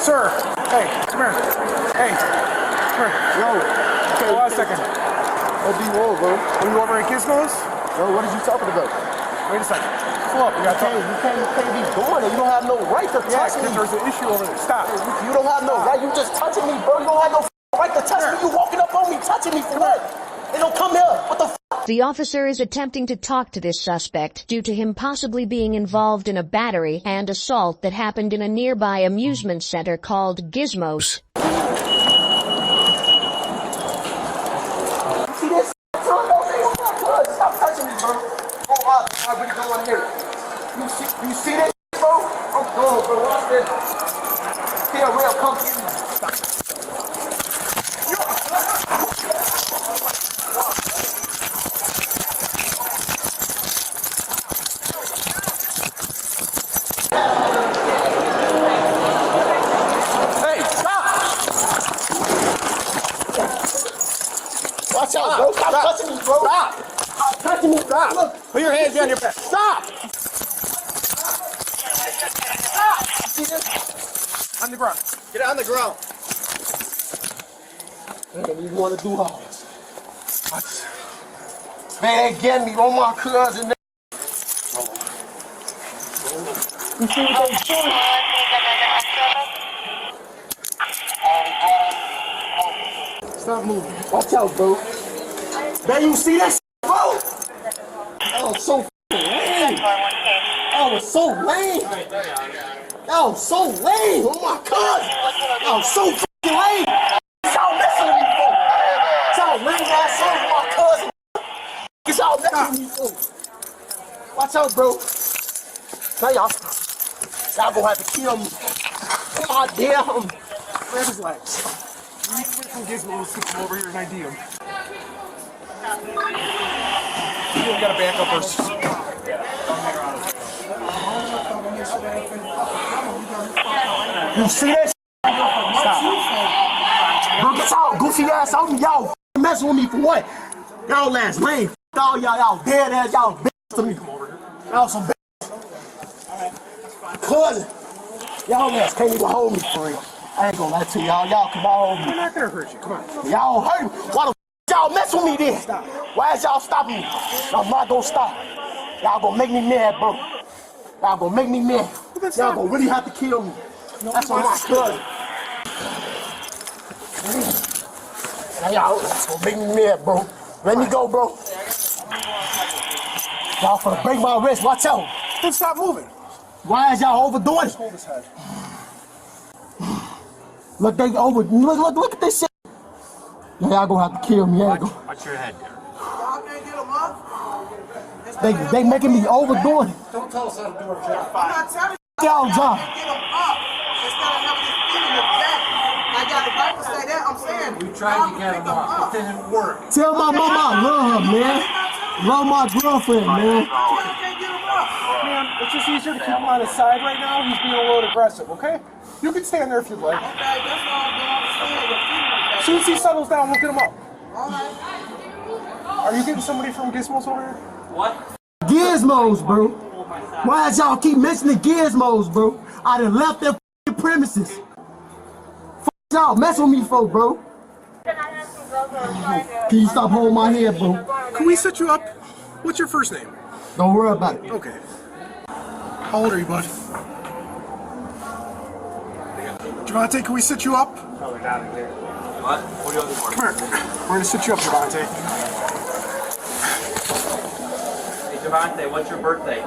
Sir, hey, come here. Hey, come here. Yo, Okay, hold on a second. what do you want, bro? Are you over at Gizmos? Yo, what are you talking about? Wait a second. Pull up. We got You can't be doing it. You don't have no right to touch me. there's an issue over there. Stop. You don't have no right. You just touching me, bro. You don't have no right to touch me. You walking up on me, touching me for what? They don't come here. What the The officer is attempting to talk to this suspect due to him possibly being involved in a battery and assault that happened in a nearby amusement center called Gizmos. See this? Stop touching me, bro. Oh, I really don't want to hear it. You see this, bro? I'm going, bro. Watch this. Here, real, come get me. Hey, stop! Watch out, bro. Stop touching me, bro. Stop! Stop touching me. Stop. Look. Put your hands behind your back. Stop! Stop! See this? On the ground. Get on the ground. I don't even want to do all this. Man, they get me on my cousin. You see what they doing? Stop moving. Watch out, bro. Man, you see that, bro? That was so lame. That was so lame. That was so lame. Oh my God. That was so lame. Y'all messing with me, bro. Y'all lame ass on my cousin. Y'all messing with me, bro. Watch out, bro. Now y'all gonna have to kill me. God damn. Grab his legs. We need to wait from Gizmos to come over here and ID him. We gotta back up first. You see that? Stop. Bro, get y'all goofy ass out me. Y'all messing with me for what? Y'all last lame. Y'all dead ass. Y'all bitch to me. Y'all some bitch. Cousin. Y'all ass can't even hold me for real. I ain't gonna lie to y'all. Y'all come on hold me. We're not gonna hurt you. Come on. Y'all hurt me. Why the y'all mess with me then? Stop. Why is y'all stopping me? I'm not gonna stop. Y'all gonna make me mad, bro. Y'all gonna make me mad. Y'all gonna really have to kill me. That's on my cousin. Now y'all gonna make me mad, bro. Let me go, bro. Y'all finna break my wrist. Watch out. Then stop moving. Why is y'all overdoing it? Hold his head. Look, they over. Look at this shit. Y'all gonna have to kill me. Watch your head there. Y'all can't get them up. They making me overdoing it. Don't tell us how to do our job. I'm not telling you. Y'all job. Get them up instead of having this feet in the back. I got the right to say that. I'm saying We tried to get him up. It didn't work. Tell my mama I love her, man. Love my girlfriend, man. Y'all can't get them up. Man, it's just easier to keep him on his side right now. He's being a little aggressive, okay? You can stand there if you'd like. Okay, that's all I'm doing. I'm saying your feet in the back. As soon as he settles down, we'll get him up. All right. Are you getting somebody from Gizmos over here? Gizmos, bro. Why is y'all keep mentioning Gizmos, bro? I done left their premises. Y'all mess with me, folks, bro. Can you stop holding my head, bro? Can we set you up? What's your first name? Don't worry about it. Okay. How old are you, bud? Javante, can we sit you up? What? What do you want for? Come here. We're gonna sit you up, Javante. Hey, Javante, what's your birthday?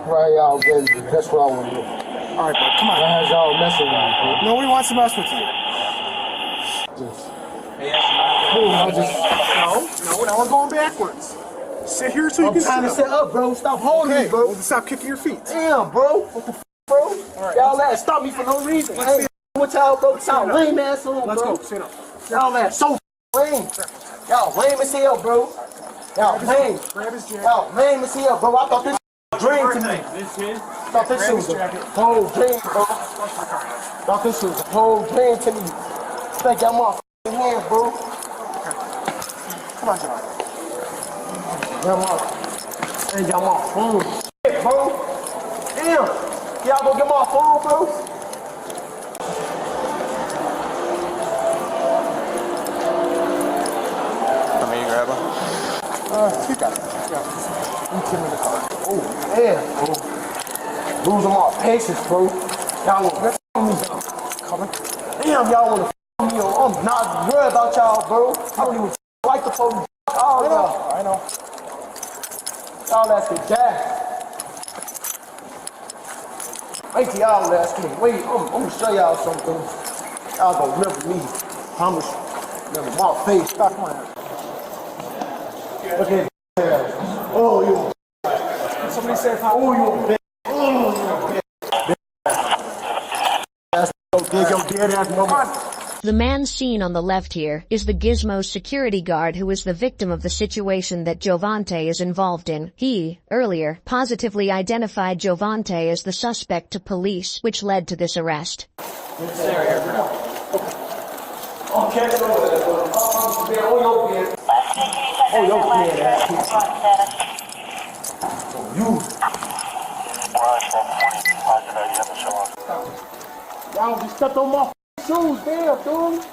Right, y'all, baby. That's what I want to do. All right, bud. Come on. Why is y'all messing with me, Nobody wants to mess with you. bro? Hey, actually, No, now we're going backwards. Sit here so you I'm can trying to sit set up, bro. Stop holding Okay, me, bro. well, stop kicking your feet. Damn, bro. What the bro? right, Y'all that stop me for no reason. Let's I ain't what y'all, bro. Y'all lame ass on, Let's bro. go. Sit up. Y'all that so lame. Y'all lame as hell, bro. Y'all lame. Grab his jacket. Y'all lame as hell, bro. I thought this was a dream to me. this is. I thought this Grab was his a jacket. whole dream, bro. Thought this was a whole dream to me. Think y'all my f***ing hands, bro. Come on, John. Y'all my phone. Shit, bro. Damn. Y'all gonna get my phone, bro? Come here, grab her. You got it. You put him in the car. Oh, damn, bro. Losing my patience, bro. Y'all wanna f me, Coming. damn, y'all wanna f me, yo. I'm not worried about y'all, bro. I don't even like the police. All y'all. I know. Y'all ass can die. Wait till y'all ass can wait. I'm gonna show y'all something. Y'all gonna remember me. Promise. Remember my face. Stop my ass. Look at that. Oh, you. Somebody say hi. Oh, you a bitch. Oh, you a bitch. Dig your dead ass mama. The man seen on the left here is the Gizmo security guard who is the victim of the situation that Jovante is involved in. He, earlier, positively identified Jovante as the suspect to police, which led to this arrest. Okay, so, on your bed. Oh, your bed ass. So you. Y'all just stepped on my shoes, damn, dude.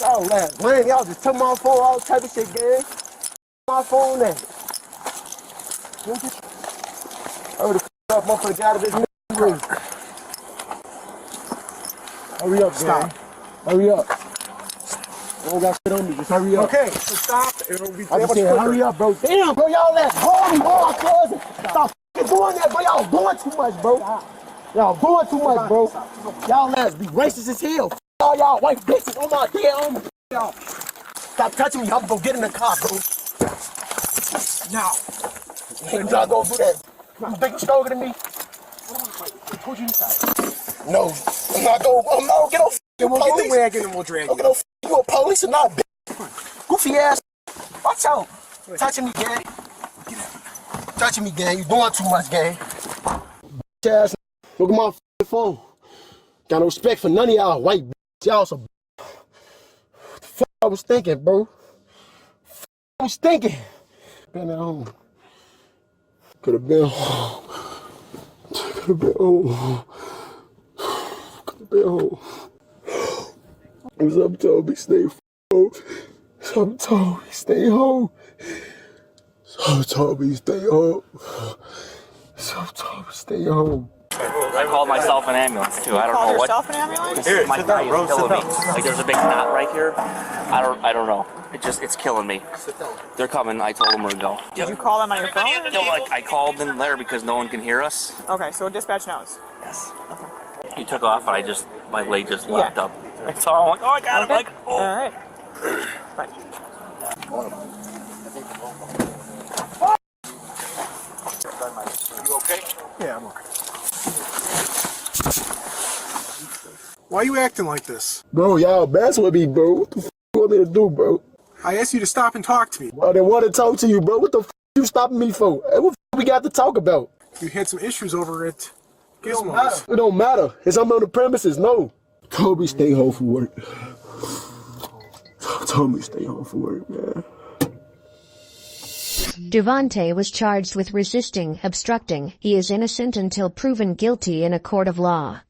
Y'all laugh, man. Y'all just took my phone, all type of shit, gang. My phone there. Hurry the up, motherfucker, get out of this room. Hurry up, Stop. gang. Hurry up. I don't got shit on me, just hurry up. Okay, so stop. It'll be I just said, hurry up, bro. Damn, bro, y'all let hold me, my cousin. Stop f***ing doing that, bro. Y'all doing too much, bro. Y'all doing too much, bro. Y'all let's be racist as hell. F all y'all white bitches on my dead on me. Y'all. Stop touching me. I'm gonna get in the car, bro. Now. And y'all gonna do that. You think you're stronger than me? Told you inside. No. I'm not gonna get no Then we'll police. get the wagon and we'll drag Don't you. get no you a police or not, bitch. Goofy ass. Watch out. Touching me, gang. Touching me, gang. You doing too much, gang. Bitch ass. Look at my phone. Got no respect for none of y'all white bitch. Y'all some the fuck I was thinking, bro. I was thinking. Been at home. Could have been home. Could have been home. Could have been home. Something told me stay home. Something told me stay home. Something told me stay home. Something told me stay home. I called myself an ambulance too. I don't know what. Yourself an ambulance? Here, my thigh is killing me. Like there's a big knot right here. I don't know. It's killing me. They're coming. I told them where to go. Did you call them on your phone? No, like I called them there because no one can hear us. Okay, so dispatch knows. Yes. He took off and my leg just locked Yeah. up. I saw him. I'm like, oh, I got him. Okay. Like, oh. All right. Bye. You okay? Yeah, I'm okay. Why are you acting like this? Bro, y'all mess with me, bro. What the f you want me to do, bro? I asked you to stop and talk to me. I didn't want to talk to you, bro. What the f you stopping me for? Hey, what the f we got to talk about? You had some issues over at Gizmo's. It don't matter. Is I'm on the premises? No. Told me stay home from work. Told me stay home from work, man. Devante was charged with resisting, obstructing. He is innocent until proven guilty in a court of law.